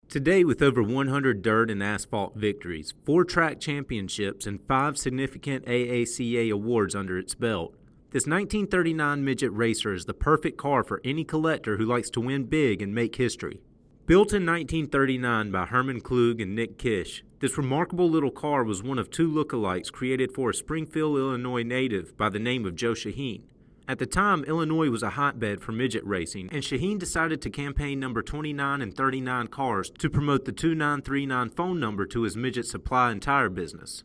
Today, with over 100 dirt and asphalt victories, 4 track championships, and 5 significant AACA awards under its belt, this 1939 Midget Racer is the perfect car for any collector who likes to win big and make history. Built in 1939 by Herman, Kluge, and Kish, this remarkable little car was one of 2 lookalikes created for a Springfield, Illinois native by the name of Joe Shaheen. At the time, Illinois was a hotbed for midget racing, and Shaheen decided to campaign number 29 and 39 cars to promote the 2939 phone number to his midget supply and tire business.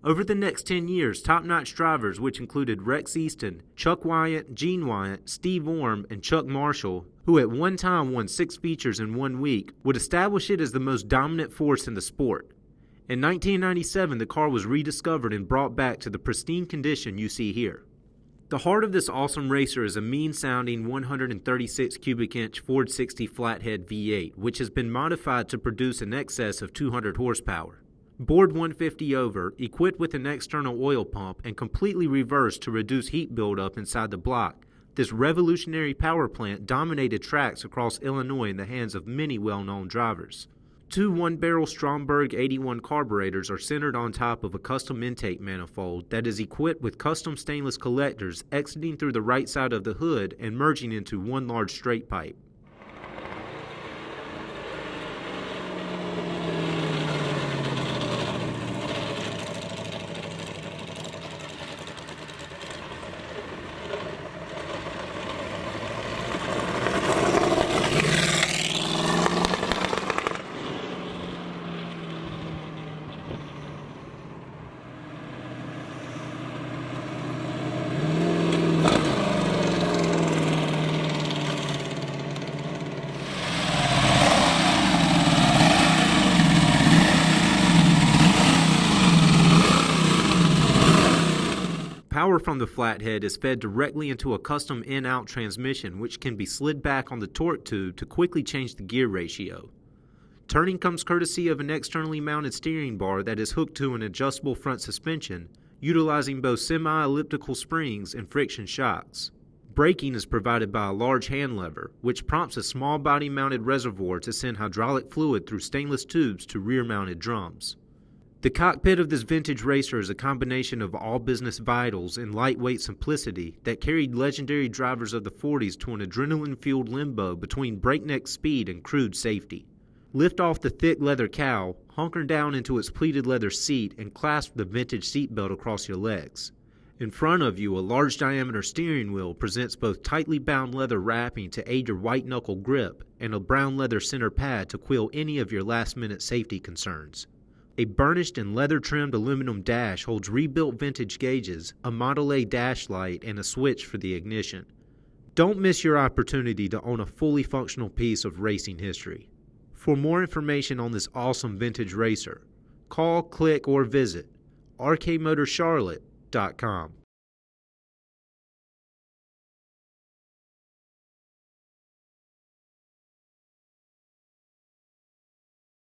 Over the next 10 years, top-notch drivers, which included Rex Easton, Chuck Weyant, Gene Weyant, Steve Orme, and Chuck Marshal, who at one time won 6 features in 1 week, would establish it as the most dominant force in the sport. In 1997, the car was rediscovered and brought back to the pristine condition you see here. The heart of this awesome racer is a mean-sounding 136 cubic inch Ford 60 flathead V8, which has been modified to produce in excess of 200 horsepower. Bored 150 over, equipped with an external oil pump, and completely reversed to reduce heat buildup inside the block, this revolutionary power plant dominated tracks across Illinois in the hands of many well-known drivers. 2 one-barrel Stromberg 81 carburetors are centered on top of a custom intake manifold that is equipped with custom stainless collectors exiting through the right side of the hood and merging into one large straight pipe. Power from the flathead is fed directly into a custom in-out transmission, which can be slid back on the torque tube to quickly change the gear ratio. Turning comes courtesy of an externally mounted steering bar that is hooked to an adjustable front suspension, utilizing both semi-elliptical springs and friction shocks. Braking is provided by a large hand lever, which prompts a small body-mounted reservoir to send hydraulic fluid through stainless tubes to rear-mounted drums. The cockpit of this vintage racer is a combination of all business vitals and lightweight simplicity that carried legendary drivers of the 40s to an adrenaline-fueled limbo between breakneck speed and crude safety. Lift off the thick leather cowl, hunker down into its pleated leather seat, and clasp the vintage seatbelt across your legs. In front of you, a large diameter steering wheel presents both tightly bound leather wrapping to aid your white-knuckle grip and a brown leather center pad to quell any of your last-minute safety concerns. A burnished and leather-trimmed aluminum dash holds rebuilt vintage gauges, a Model A dash light, and a switch for the ignition. Don't miss your opportunity to own a fully functional piece of racing history. For more information on this awesome vintage racer, call, click, or visit rkmotorcharlotte.com.